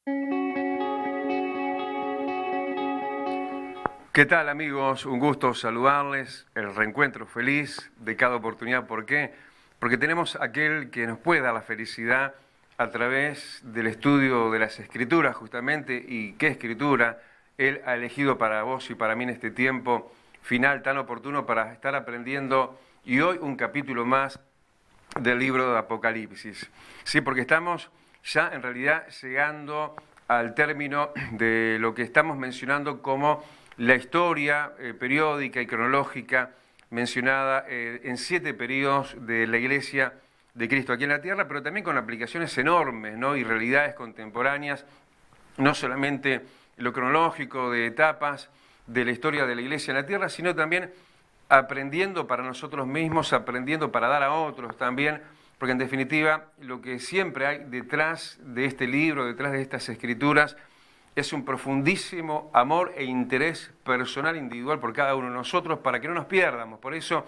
¿Qué tal, amigos? Un gusto saludarles, el reencuentro feliz de cada oportunidad. ¿Por qué? Porque tenemos aquel que nos puede dar la felicidad a través del estudio de las Escrituras, justamente, y qué Escritura Él ha elegido para vos y para mí en este tiempo final tan oportuno para estar aprendiendo, y hoy un capítulo más del libro de Apocalipsis. Sí, porque estamos ya en realidad llegando al término de lo que estamos mencionando como la historia periódica y cronológica mencionada en 7 periodos de la Iglesia de Cristo aquí en la Tierra, pero también con aplicaciones enormes, ¿no? Y realidades contemporáneas, no solamente lo cronológico de etapas de la historia de la Iglesia en la Tierra, sino también aprendiendo para nosotros mismos, aprendiendo para dar a otros también, porque en definitiva lo que siempre hay detrás de este libro, detrás de estas escrituras, es un profundísimo amor e interés personal, individual por cada uno de nosotros, para que no nos pierdamos. Por eso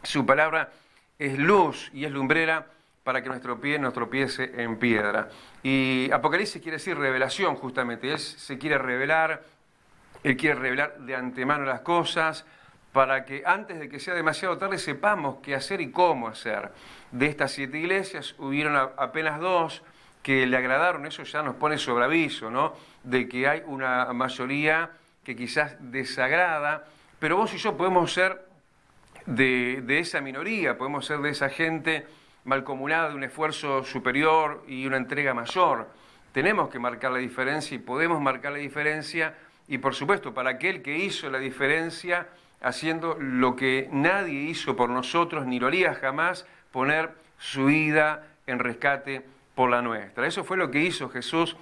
su palabra es luz y es lumbrera para que nuestro pie no tropiece en piedra. Y Apocalipsis quiere decir revelación, justamente. Él se quiere revelar, Él quiere revelar de antemano las cosas, para que antes de que sea demasiado tarde sepamos qué hacer y cómo hacer. De estas 7 iglesias hubieron apenas 2 que le agradaron. Eso ya nos pone sobre aviso, ¿no? De que hay una mayoría que quizás desagrada, pero vos y yo podemos ser de esa minoría, podemos ser de esa gente malcomunada, de un esfuerzo superior y una entrega mayor. Tenemos que marcar la diferencia y podemos marcar la diferencia, y por supuesto para aquel que hizo la diferencia haciendo lo que nadie hizo por nosotros, ni lo haría jamás, poner su vida en rescate por la nuestra. Eso fue lo que hizo Jesús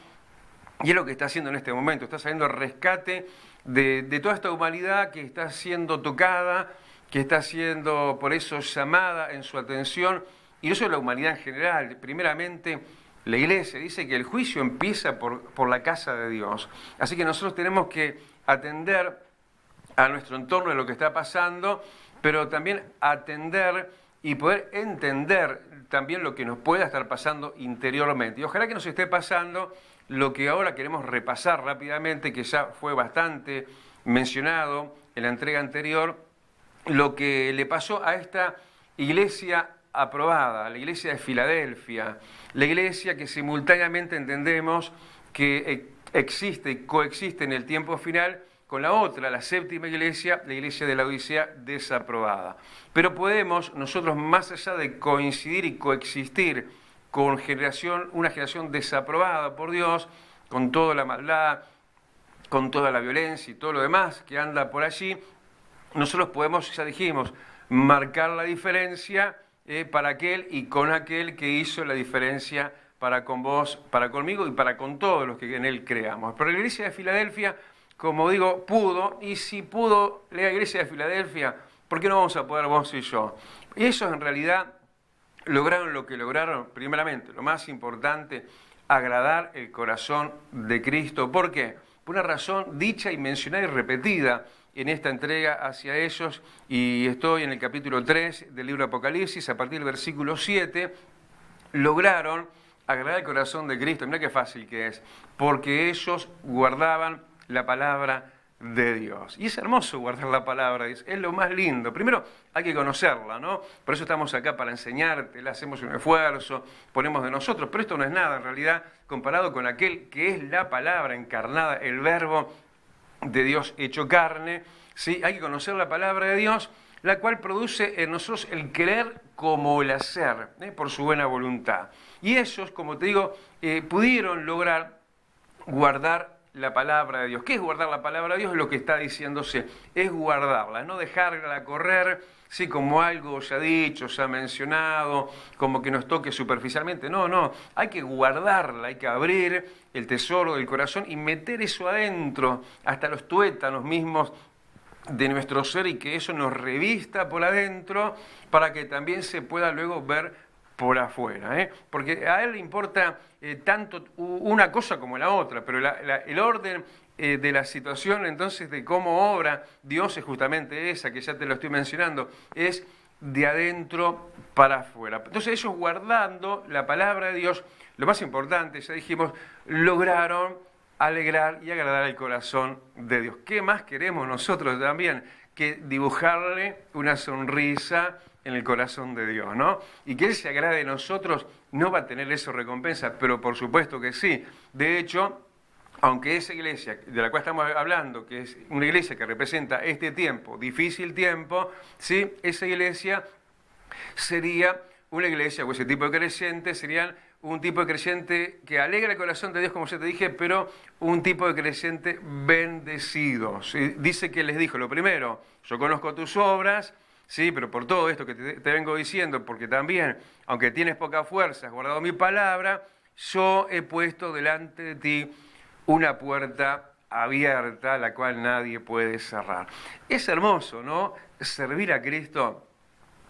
y es lo que está haciendo en este momento. Está saliendo al rescate de toda esta humanidad que está siendo tocada, que está siendo por eso llamada en su atención, y no solo la humanidad en general. Primeramente la Iglesia dice que el juicio empieza por la casa de Dios. Así que nosotros tenemos que atender a nuestro entorno de lo que está pasando, pero también atender y poder entender también lo que nos pueda estar pasando interiormente. Y ojalá que nos esté pasando lo que ahora queremos repasar rápidamente, que ya fue bastante mencionado en la entrega anterior, lo que le pasó a esta iglesia aprobada, la iglesia de Filadelfia, la iglesia que simultáneamente entendemos que existe y coexiste en el tiempo final con la otra, la 7ª iglesia, la iglesia de la Odisea desaprobada. Pero podemos nosotros, más allá de coincidir y coexistir con una generación desaprobada por Dios, con toda la maldad, con toda la violencia y todo lo demás que anda por allí, nosotros podemos, ya dijimos, marcar la diferencia para aquel y con aquel que hizo la diferencia para con vos, para conmigo y para con todos los que en él creamos. Pero la iglesia de Filadelfia, como digo, pudo, y si pudo la iglesia de Filadelfia, ¿por qué no vamos a poder vos y yo? Y ellos en realidad lograron lo que lograron, primeramente, lo más importante, agradar el corazón de Cristo. ¿Por qué? Por una razón dicha y mencionada y repetida en esta entrega hacia ellos, y estoy en el capítulo 3 del libro de Apocalipsis, a partir del versículo 7, lograron agradar el corazón de Cristo. Mirá qué fácil que es, porque ellos guardaban la palabra de Dios. Y es hermoso guardar la palabra de Dios, es lo más lindo. Primero hay que conocerla, ¿no? Por eso estamos acá, para enseñártela, hacemos un esfuerzo, ponemos de nosotros, pero esto no es nada en realidad comparado con aquel que es la palabra encarnada, el verbo de Dios hecho carne. ¿Sí? Hay que conocer la palabra de Dios, la cual produce en nosotros el querer como el hacer, por su buena voluntad. Y ellos, como te digo, pudieron lograr guardar la palabra de Dios. ¿Qué es guardar la palabra de Dios? Es lo que está diciéndose, es guardarla, no dejarla correr, sí, como algo ya dicho, ya mencionado, como que nos toque superficialmente. No, hay que guardarla, hay que abrir el tesoro del corazón y meter eso adentro, hasta los tuétanos mismos de nuestro ser, y que eso nos revista por adentro para que también se pueda luego ver por afuera, porque a él le importa tanto una cosa como la otra, pero el orden de la situación, entonces, de cómo obra Dios es justamente esa, que ya te lo estoy mencionando, es de adentro para afuera. Entonces ellos, guardando la palabra de Dios, lo más importante, ya dijimos, lograron alegrar y agradar el corazón de Dios. ¿Qué más queremos nosotros también que dibujarle una sonrisa en el corazón de Dios, ¿no? Y que Él se agrade de nosotros, no va a tener eso recompensa, pero por supuesto que sí. De hecho, aunque esa iglesia de la cual estamos hablando, que es una iglesia que representa este tiempo, difícil tiempo, ¿sí? Esa iglesia sería una iglesia, o ese tipo de creyentes serían un tipo de creyente que alegra el corazón de Dios, como ya te dije, pero un tipo de creyente bendecido. ¿Sí? Dice que les dijo, lo primero, yo conozco tus obras, sí, pero por todo esto que te vengo diciendo, porque también, aunque tienes poca fuerza, has guardado mi palabra, yo he puesto delante de ti una puerta abierta, la cual nadie puede cerrar. Es hermoso, ¿no? Servir a Cristo,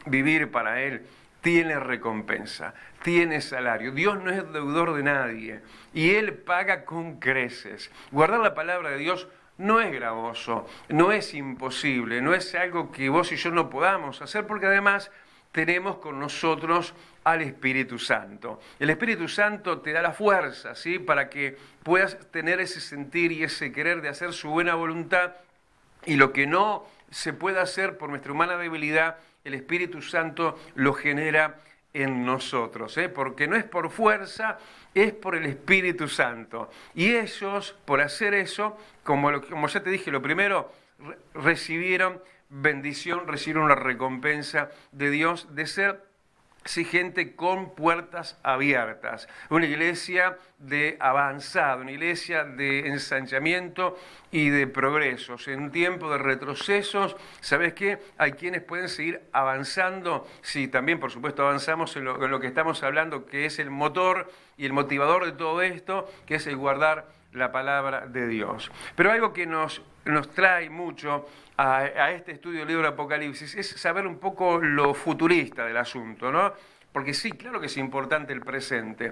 vivir para Él, tiene recompensa, tiene salario. Dios no es deudor de nadie y Él paga con creces. Guardar la palabra de Dios no es gravoso, no es imposible, no es algo que vos y yo no podamos hacer, porque además tenemos con nosotros al Espíritu Santo. El Espíritu Santo te da la fuerza, ¿sí? Para que puedas tener ese sentir y ese querer de hacer su buena voluntad, y lo que no se puede hacer por nuestra humana debilidad, el Espíritu Santo lo genera en nosotros, porque no es por fuerza, es por el Espíritu Santo. Y ellos, por hacer eso, como ya te dije, lo primero, recibieron bendición, recibieron una recompensa de Dios de ser gente con puertas abiertas, una iglesia de avanzado, una iglesia de ensanchamiento y de progresos. En un tiempo de retrocesos, ¿sabes qué? Hay quienes pueden seguir avanzando. Sí, también por supuesto avanzamos en lo que estamos hablando, que es el motor y el motivador de todo esto, que es el guardar la palabra de Dios. Pero algo que nos trae mucho a este estudio del libro de Apocalipsis es saber un poco lo futurista del asunto, ¿no? Porque sí, claro que es importante el presente,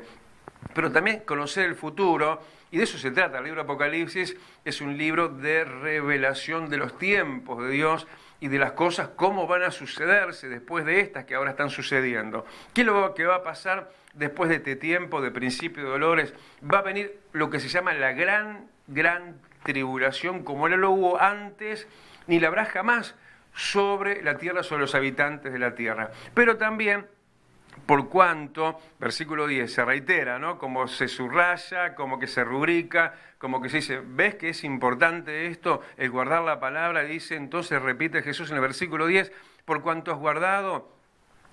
pero también conocer el futuro, y de eso se trata. El libro de Apocalipsis es un libro de revelación de los tiempos de Dios y de las cosas, cómo van a sucederse después de estas que ahora están sucediendo. ¿Qué es lo que va a pasar después de este tiempo de principio de dolores? Va a venir lo que se llama la gran tribulación, como no lo hubo antes, ni la habrá jamás sobre la tierra, sobre los habitantes de la tierra. Pero también, por cuanto, versículo 10, se reitera, ¿no? Como se subraya, como que se rubrica, como que se dice, ¿ves que es importante esto, el guardar la palabra? Dice, entonces repite Jesús en el versículo 10, por cuanto has guardado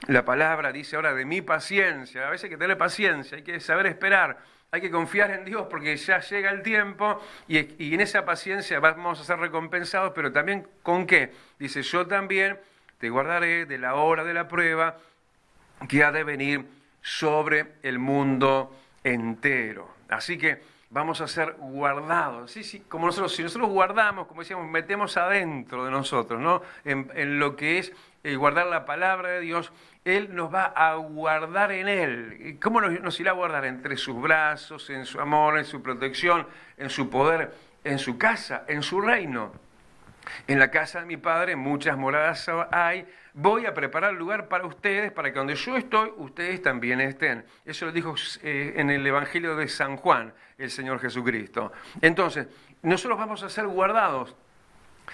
la palabra, dice ahora, de mi paciencia. A veces hay que tener paciencia, hay que saber esperar, hay que confiar en Dios porque ya llega el tiempo y en esa paciencia vamos a ser recompensados, pero también ¿con qué? Dice, yo también te guardaré de la hora de la prueba que ha de venir sobre el mundo entero. Así que vamos a ser guardados. Sí, como si nosotros guardamos, como decíamos, metemos adentro de nosotros, ¿no? En lo que es guardar la palabra de Dios, Él nos va a guardar en Él. ¿Cómo nos irá a guardar? Entre sus brazos, en su amor, en su protección, en su poder, en su casa, en su reino. En la casa de mi Padre muchas moradas hay. Voy a preparar lugar para ustedes, para que donde yo estoy, ustedes también estén. Eso lo dijo en el Evangelio de San Juan, el Señor Jesucristo. Entonces, nosotros vamos a ser guardados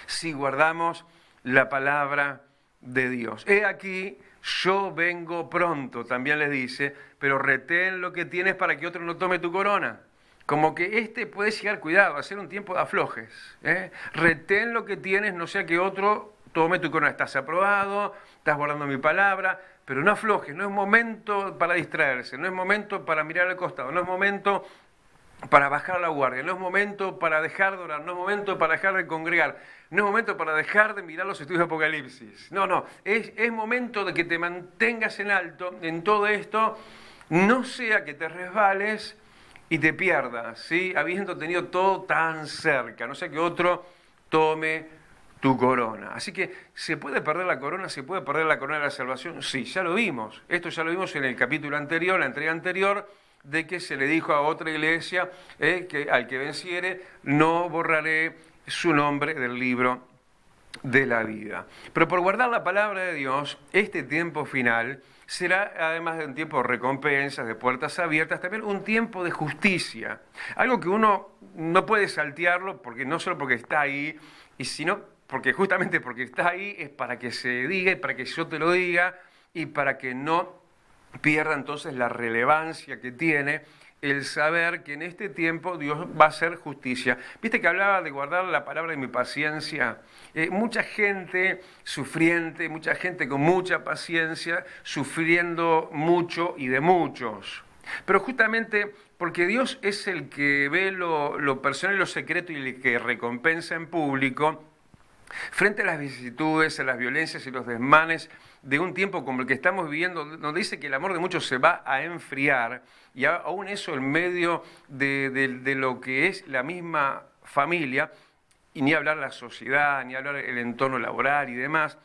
si guardamos la palabra de Dios. He aquí, yo vengo pronto, también les dice, pero retén lo que tienes para que otro no tome tu corona. Como que puede llegar, cuidado, a ser un tiempo de aflojes. Retén lo que tienes, no sea que otro tome tu corona. Estás aprobado, estás guardando mi palabra, pero no aflojes, no es momento para distraerse, no es momento para mirar al costado, no es momento para bajar la guardia, no es momento para dejar de orar, no es momento para dejar de congregar, no es momento para dejar de mirar los estudios de Apocalipsis. No, es momento de que te mantengas en alto en todo esto, no sea que te resbales y te pierdas, ¿sí? Habiendo tenido todo tan cerca, no sea que otro tome tu corona. Así que, ¿se puede perder la corona? ¿Se puede perder la corona de la salvación? Sí, ya lo vimos. Esto ya lo vimos en el capítulo anterior, la entrega anterior, de que se le dijo a otra iglesia que al que venciere no borraré su nombre del libro de la vida. Pero por guardar la palabra de Dios, este tiempo final será, además de un tiempo de recompensas, de puertas abiertas, también un tiempo de justicia. Algo que uno no puede saltearlo, porque no solo porque está ahí, y sino porque justamente porque está ahí es para que se diga y para que yo te lo diga y para que no pierda entonces la relevancia que tiene el saber que en este tiempo Dios va a hacer justicia. Viste que hablaba de guardar la palabra de mi paciencia. Mucha gente sufriente, mucha gente con mucha paciencia, sufriendo mucho y de muchos. Pero justamente porque Dios es el que ve lo personal y lo secreto y el que recompensa en público, frente a las vicisitudes, a las violencias y los desmanes de un tiempo como el que estamos viviendo, donde dice que el amor de muchos se va a enfriar, y aún eso en medio de lo que es la misma familia, y ni hablar la sociedad, ni hablar el entorno laboral y demás,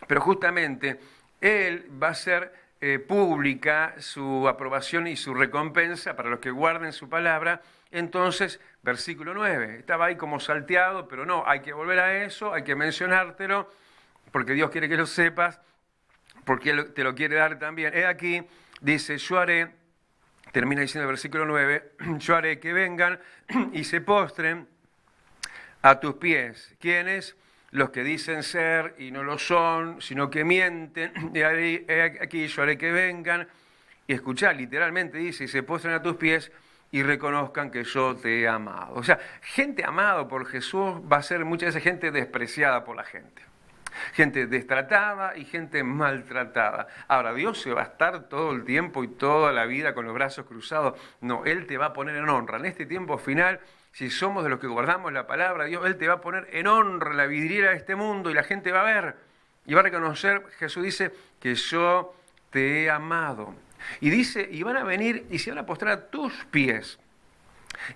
pero justamente Él va a ser pública su aprobación y su recompensa para los que guarden su palabra. Entonces, versículo 9, estaba ahí como salteado, pero no, hay que volver a eso, hay que mencionártelo, porque Dios quiere que lo sepas, porque Él te lo quiere dar también. He aquí, dice, yo haré, termina diciendo el versículo 9, yo haré que vengan y se postren a tus pies. ¿Quiénes? Los que dicen ser y no lo son, sino que mienten. Aquí yo haré que vengan y escuchar, literalmente dice, y se postren a tus pies y reconozcan que yo te he amado. O sea, gente amada por Jesús va a ser muchas veces gente despreciada por la gente. Gente destratada y gente maltratada. Ahora, Dios se va a estar todo el tiempo y toda la vida con los brazos cruzados. No, Él te va a poner en honra. En este tiempo final, si somos de los que guardamos la palabra de Dios, Él te va a poner en honra la vidriera de este mundo y la gente va a ver y va a reconocer, Jesús dice, que yo te he amado. Y dice, y van a venir y se van a postrar a tus pies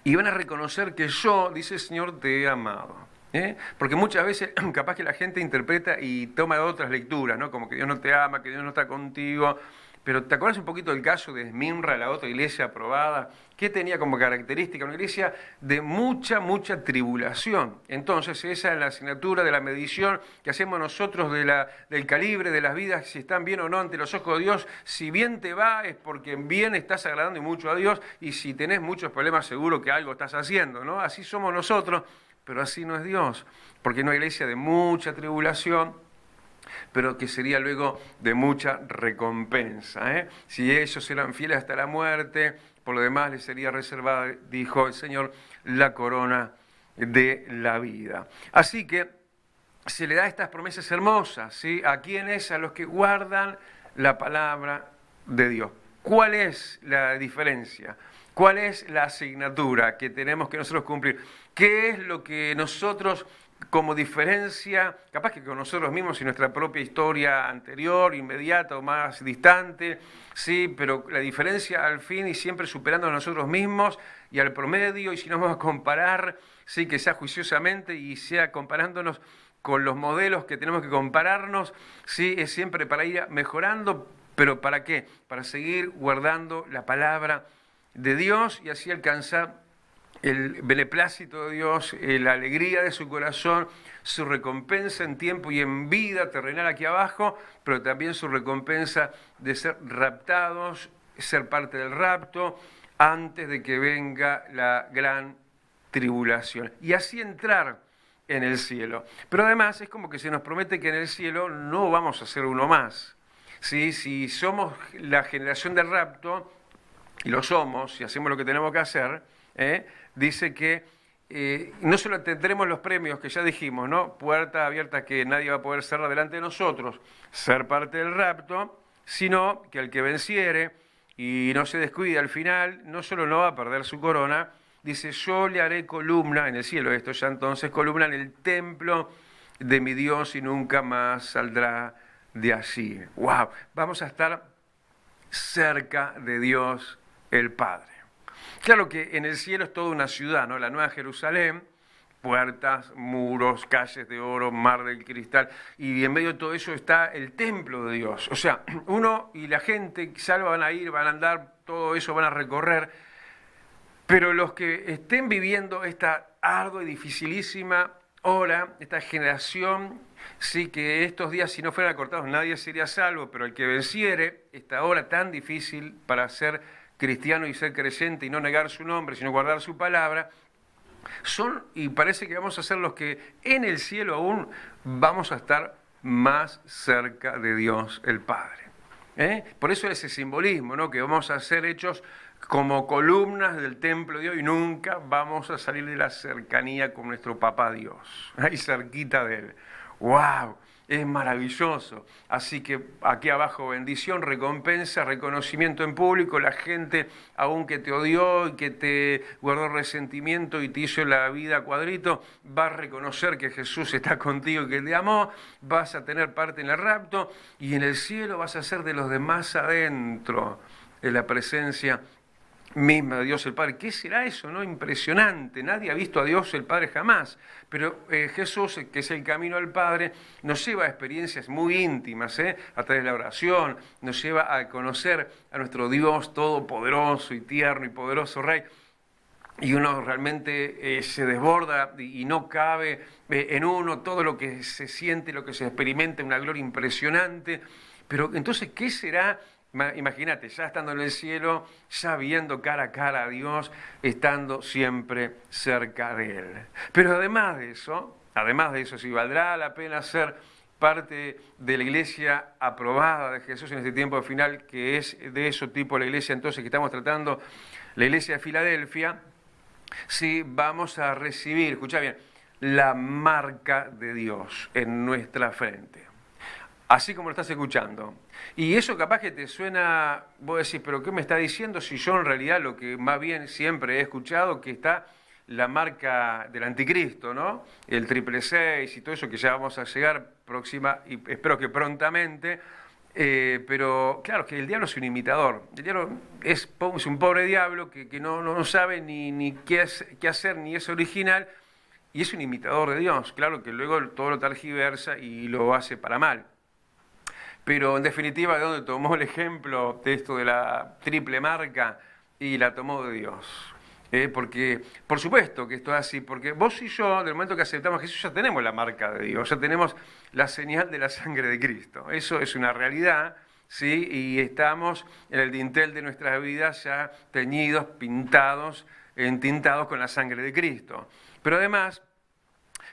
y van a reconocer que yo, dice el Señor, te he amado. Porque muchas veces capaz que la gente interpreta y toma otras lecturas, ¿no? Como que Dios no te ama, que Dios no está contigo. Pero ¿te acuerdas un poquito del caso de Esmirna, la otra iglesia aprobada? ¿Qué tenía como característica? Una iglesia de mucha tribulación. Entonces, esa es la asignatura de la medición que hacemos nosotros del calibre de las vidas, si están bien o no ante los ojos de Dios. Si bien te va, es porque bien estás agradando y mucho a Dios, y si tenés muchos problemas, seguro que algo estás haciendo, ¿no? Así somos nosotros, pero así no es Dios, porque es una iglesia de mucha tribulación, pero que sería luego de mucha recompensa. Si ellos eran fieles hasta la muerte, por lo demás les sería reservada, dijo el Señor, la corona de la vida. Así que se le da estas promesas hermosas, ¿sí? ¿A quiénes? A los que guardan la palabra de Dios. ¿Cuál es la diferencia? ¿Cuál es la asignatura que tenemos que nosotros cumplir? ¿Qué es lo que nosotros, como diferencia, capaz que con nosotros mismos y nuestra propia historia anterior, inmediata o más distante, sí, pero la diferencia al fin y siempre superando a nosotros mismos y al promedio, y si nos vamos a comparar, sí, que sea juiciosamente y sea comparándonos con los modelos que tenemos que compararnos, sí, es siempre para ir mejorando, pero ¿para qué? Para seguir guardando la palabra de Dios y así alcanzar el beneplácito de Dios, la alegría de su corazón, su recompensa en tiempo y en vida terrenal aquí abajo, pero también su recompensa de ser raptados, ser parte del rapto, antes de que venga la gran tribulación. Y así entrar en el cielo. Pero además es como que se nos promete que en el cielo no vamos a ser uno más. ¿Sí? Si somos la generación del rapto, y lo somos, y hacemos lo que tenemos que hacer, dice que no solo tendremos los premios que ya dijimos, ¿no? Puerta abierta que nadie va a poder cerrar delante de nosotros, ser parte del rapto, sino que el que venciere y no se descuide al final, no solo no va a perder su corona, dice, yo le haré columna, en el cielo esto ya entonces, columna en el templo de mi Dios y nunca más saldrá de allí. ¡Wow! Vamos a estar cerca de Dios el Padre. Claro que en el cielo es toda una ciudad, ¿no? La Nueva Jerusalén, puertas, muros, calles de oro, mar del cristal, y en medio de todo eso está el templo de Dios. O sea, uno y la gente salva van a ir, van a andar, todo eso van a recorrer, pero los que estén viviendo esta ardua y dificilísima hora, esta generación, sí que estos días si no fueran acortados nadie sería salvo, pero el que venciere esta hora tan difícil para ser cristiano y ser creyente y no negar su nombre, sino guardar su palabra, son, y parece que vamos a ser los que en el cielo aún vamos a estar más cerca de Dios el Padre. Por eso ese simbolismo, ¿no? Que vamos a ser hechos como columnas del templo de Dios y nunca vamos a salir de la cercanía con nuestro papá Dios, ahí cerquita de Él. ¡Wow! Es maravilloso. Así que aquí abajo bendición, recompensa, reconocimiento en público. La gente, aun que te odió y que te guardó resentimiento y te hizo la vida cuadrito, va a reconocer que Jesús está contigo y que te amó. Vas a tener parte en el rapto y en el cielo vas a ser de los demás adentro, en la presencia misma de Dios el Padre. ¿Qué será eso, no? Impresionante. Nadie ha visto a Dios el Padre jamás. Pero Jesús, que es el camino al Padre, nos lleva a experiencias muy íntimas, a través de la oración, nos lleva a conocer a nuestro Dios todopoderoso y tierno y poderoso Rey. Y uno realmente se desborda y no cabe en uno todo lo que se siente, lo que se experimenta, una gloria impresionante. Pero entonces, ¿qué será? Imagínate, ya estando en el cielo, ya viendo cara a cara a Dios, estando siempre cerca de Él. Pero además de eso, sí, valdrá la pena ser parte de la iglesia aprobada de Jesús en este tiempo final, que es de eso tipo la iglesia entonces que estamos tratando, la iglesia de Filadelfia. Sí, vamos a recibir, escuchá bien, la marca de Dios en nuestra frente. Así como lo estás escuchando. Y eso capaz que te suena, vos decís, pero ¿qué me está diciendo? Si yo en realidad lo que más bien siempre he escuchado, que está la marca del anticristo, ¿no? El 666 y todo eso, que ya vamos a llegar próxima, y espero que prontamente. Pero claro, que el diablo es un imitador. El diablo es un pobre diablo que no sabe ni qué hacer, ni es original, y es un imitador de Dios. Claro que luego todo lo tergiversa y lo hace para mal. Pero en definitiva, ¿de dónde tomó el ejemplo de esto de la triple marca? Y la tomó de Dios. Porque, por supuesto que esto es así, porque vos y yo, del momento que aceptamos a Jesús, ya tenemos la marca de Dios, ya tenemos la señal de la sangre de Cristo. Eso es una realidad, ¿sí? Y estamos en el dintel de nuestras vidas ya teñidos, pintados, entintados con la sangre de Cristo. Pero además,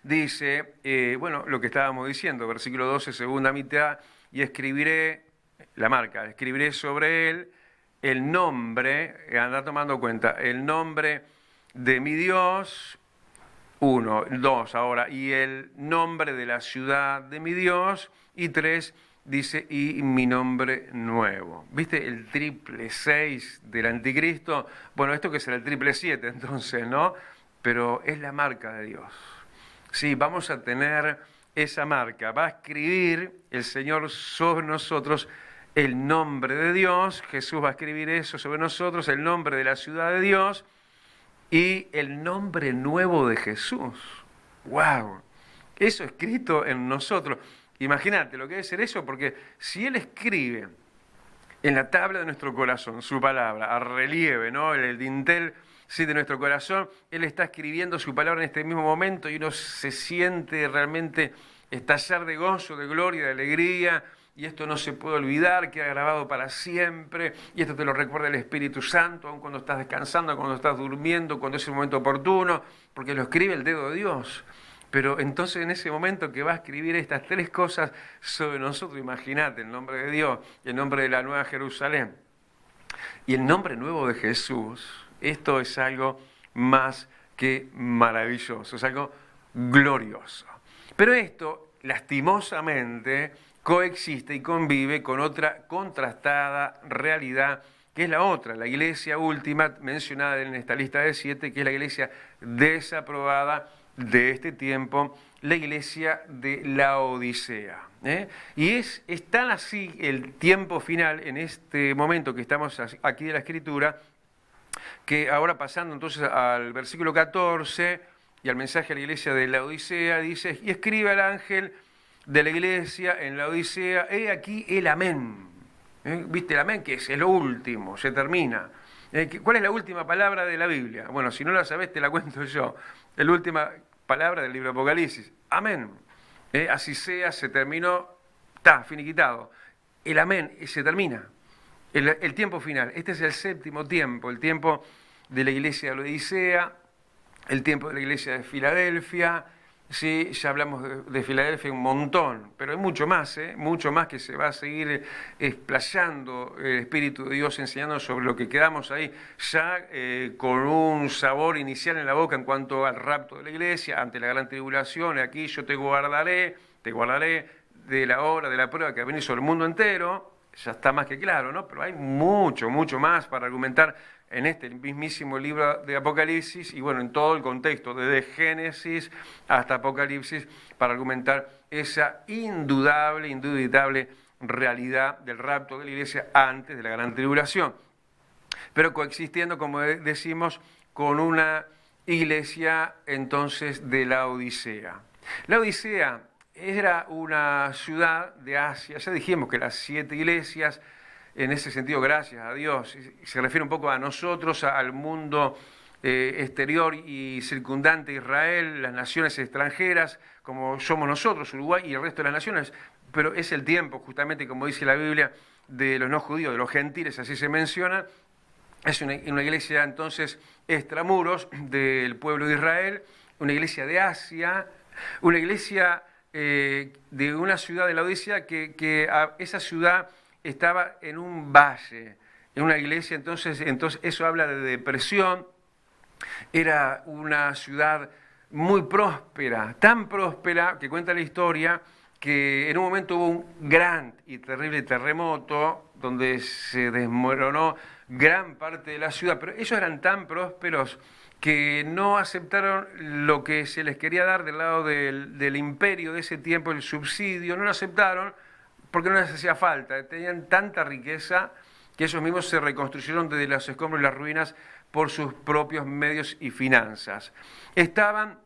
dice, lo que estábamos diciendo, versículo 12, segunda mitad, y escribiré, la marca, escribiré sobre él el nombre, anda tomando cuenta, el nombre de mi Dios, 1, 2 ahora, y el nombre de la ciudad de mi Dios, y 3, dice, y mi nombre nuevo. ¿Viste el 666 del anticristo? Bueno, esto que será el 777 entonces, ¿no? Pero es la marca de Dios. Sí, vamos a tener esa marca. Va a escribir el Señor sobre nosotros el nombre de Dios. Jesús va a escribir eso sobre nosotros, el nombre de la ciudad de Dios y el nombre nuevo de Jesús. ¡Wow! Eso escrito en nosotros. Imagínate lo que debe ser eso, porque si Él escribe en la tabla de nuestro corazón su palabra, a relieve, ¿no? El dintel, sí, de nuestro corazón, Él está escribiendo su palabra en este mismo momento y uno se siente realmente estallar de gozo, de gloria, de alegría, y esto no se puede olvidar, queda grabado para siempre, y esto te lo recuerda el Espíritu Santo, aun cuando estás descansando, cuando estás durmiendo, cuando es el momento oportuno, porque lo escribe el dedo de Dios. Pero entonces en ese momento que va a escribir estas tres cosas sobre nosotros, imagínate, el nombre de Dios, el nombre de la Nueva Jerusalén y el nombre nuevo de Jesús, esto es algo más que maravilloso, es algo glorioso. Pero esto, lastimosamente, coexiste y convive con otra contrastada realidad, que es la otra, la iglesia última mencionada en esta lista de 7, que es la iglesia desaprobada de este tiempo, la iglesia de la Odisea. Y es tan así el tiempo final, en este momento que estamos aquí de la Escritura, que ahora pasando entonces al versículo 14 y al mensaje a la iglesia de la Odisea, dice, y escribe al ángel de la iglesia en la Odisea, he aquí el amén. ¿Viste el amén? Que es lo último, se termina. ¿Cuál es la última palabra de la Biblia? Bueno, si no la sabés te la cuento yo. La última palabra del libro de Apocalipsis. Amén. Así sea, se terminó, está finiquitado. El amén se termina. El tiempo final. Este es el séptimo tiempo, el tiempo de la iglesia de Laodicea, el tiempo de la iglesia de Filadelfia. Sí, ya hablamos de Filadelfia un montón, pero hay mucho más que se va a seguir explayando el Espíritu de Dios, enseñando sobre lo que quedamos ahí, ya con un sabor inicial en la boca en cuanto al rapto de la iglesia, ante la gran tribulación. Aquí yo te guardaré de la hora, de la prueba que va a venir sobre el mundo entero. Ya está más que claro, ¿no? Pero hay mucho más para argumentar en este mismísimo libro de Apocalipsis y bueno, en todo el contexto, desde Génesis hasta Apocalipsis, para argumentar esa indudable realidad del rapto de la iglesia antes de la gran tribulación. Pero coexistiendo, como decimos, con una iglesia entonces de Laodicea. Laodicea era una ciudad de Asia. Ya dijimos que las 7 iglesias, en ese sentido, gracias a Dios, se refiere un poco a nosotros, al mundo exterior y circundante a Israel, las naciones extranjeras, como somos nosotros, Uruguay y el resto de las naciones, pero es el tiempo, justamente como dice la Biblia, de los no judíos, de los gentiles, así se menciona. Es una iglesia entonces extramuros del pueblo de Israel, una iglesia de Asia, una iglesia de una ciudad de Laodicea que esa ciudad estaba en un valle, en una iglesia, entonces eso habla de depresión. Era una ciudad muy próspera, tan próspera que cuenta la historia que en un momento hubo un gran y terrible terremoto donde se desmoronó gran parte de la ciudad, pero ellos eran tan prósperos que no aceptaron lo que se les quería dar del lado del imperio de ese tiempo, el subsidio, no lo aceptaron porque no les hacía falta, tenían tanta riqueza que ellos mismos se reconstruyeron desde los escombros y las ruinas por sus propios medios y finanzas. Estaban,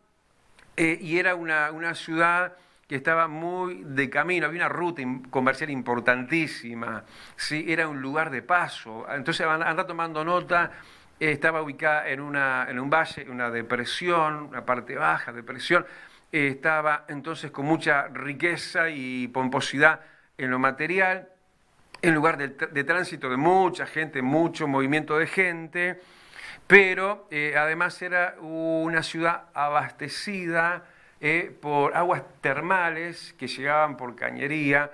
y era una ciudad que estaba muy de camino, había una ruta comercial importantísima, ¿sí? Era un lugar de paso, entonces anda tomando nota. Estaba ubicada en un valle, una depresión, una parte baja, depresión. Estaba entonces con mucha riqueza y pomposidad en lo material, en lugar de tránsito de mucha gente, mucho movimiento de gente, pero además era una ciudad abastecida por aguas termales que llegaban por cañería,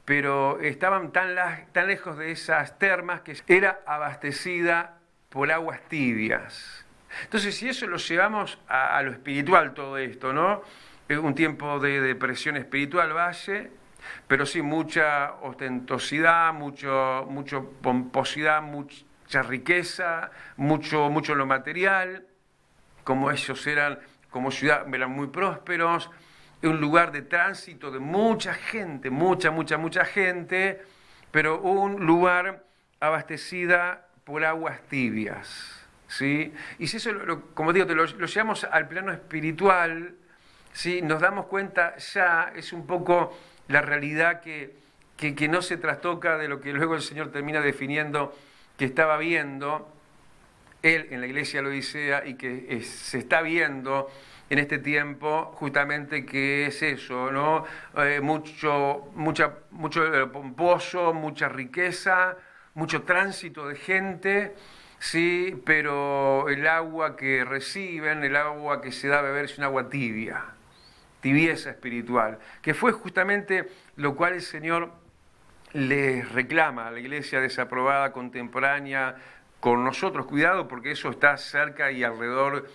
pero estaban tan lejos de esas termas que era abastecida por aguas tibias. Entonces, si eso lo llevamos a lo espiritual, todo esto, ¿no? Un tiempo de depresión espiritual, valle, pero sí mucha ostentosidad, mucho pomposidad, mucha riqueza, mucho en lo material, como ellos eran, como ciudad, eran muy prósperos, un lugar de tránsito de mucha gente, mucha gente, pero un lugar abastecida por aguas tibias, ¿sí? Y si eso, como digo, lo llevamos al plano espiritual, ¿sí? Nos damos cuenta ya, es un poco la realidad que no se trastoca de lo que luego el Señor termina definiendo que estaba viendo Él en la iglesia de Laodicea y que se está viendo en este tiempo, justamente, que es eso, ¿no? Mucho pomposo, mucha riqueza, mucho tránsito de gente, sí, pero el agua que reciben, el agua que se da a beber es un agua tibia, tibieza espiritual, que fue justamente lo cual el Señor les reclama a la iglesia desaprobada, contemporánea, con nosotros. Cuidado, porque eso está cerca y alrededor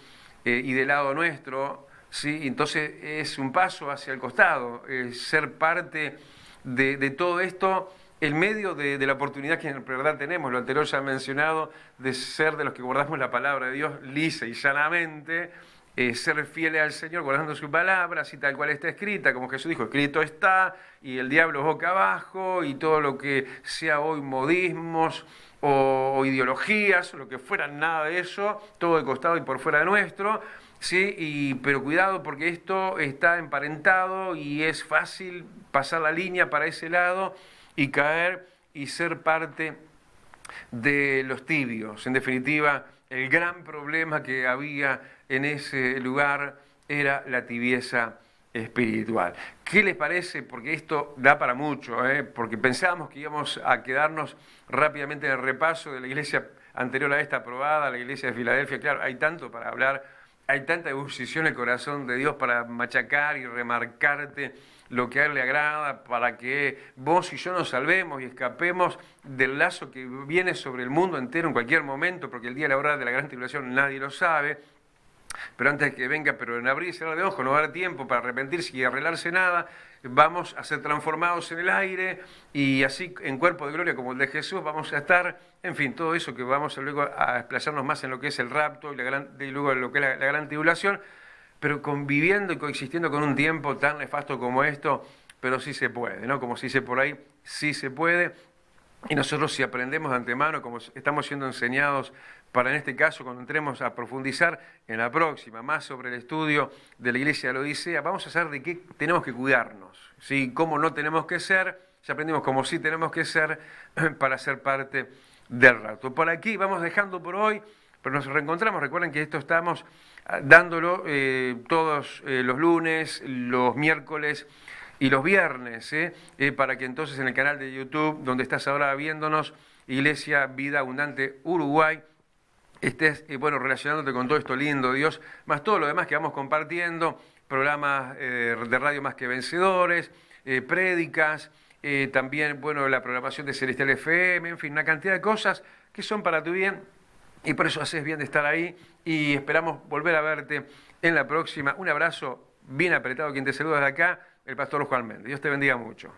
y del lado nuestro, ¿sí? Entonces es un paso hacia el costado, ser parte de todo esto, en medio de la oportunidad que en verdad tenemos, lo anterior ya mencionado, de ser de los que guardamos la palabra de Dios lisa y llanamente, ser fieles al Señor, guardando su palabra, así tal cual está escrita, como Jesús dijo, escrito está, y el diablo boca abajo, y todo lo que sea hoy modismos o ideologías, o lo que fuera, nada de eso, todo de costado y por fuera de nuestro, ¿sí? Pero cuidado, porque esto está emparentado y es fácil pasar la línea para ese lado y caer y ser parte de los tibios. En definitiva, el gran problema que había en ese lugar era la tibieza espiritual. ¿Qué les parece? Porque esto da para mucho, porque pensábamos que íbamos a quedarnos rápidamente en el repaso de la iglesia anterior a esta aprobada, la iglesia de Filadelfia. Claro, hay tanto para hablar, hay tanta ebullición en el corazón de Dios para machacar y remarcarte lo que a Él le agrada, para que vos y yo nos salvemos y escapemos del lazo que viene sobre el mundo entero en cualquier momento, porque el día de la hora de la gran tribulación nadie lo sabe. Pero antes de que venga, pero en abrir y cerrar de ojos, no va a haber tiempo para arrepentirse y arreglarse nada, vamos a ser transformados en el aire y así en cuerpo de gloria como el de Jesús vamos a estar, en fin, todo eso que vamos luego a explayarnos más en lo que es el rapto y luego en lo que es la gran tribulación, pero conviviendo y coexistiendo con un tiempo tan nefasto como esto, pero sí se puede, ¿no? Como se dice por ahí, sí se puede. Y nosotros si aprendemos de antemano, como estamos siendo enseñados para en este caso, cuando entremos a profundizar en la próxima, más sobre el estudio de la iglesia de la Odisea, vamos a saber de qué tenemos que cuidarnos, ¿sí? Cómo no tenemos que ser, ya aprendimos cómo sí tenemos que ser para ser parte del rapto. Por aquí vamos dejando por hoy, pero nos reencontramos. Recuerden que esto estamos dándolo todos los lunes, los miércoles y los viernes, para que entonces en el canal de YouTube, donde estás ahora viéndonos, Iglesia Vida Abundante Uruguay, estés relacionándote con todo esto lindo, Dios, más todo lo demás que vamos compartiendo, programas de radio Más que Vencedores, prédicas, también la programación de Celestial FM, en fin, una cantidad de cosas que son para tu bien y por eso haces bien de estar ahí y esperamos volver a verte en la próxima. Un abrazo bien apretado, quien te saluda desde acá, el pastor Juan Méndez. Dios te bendiga mucho.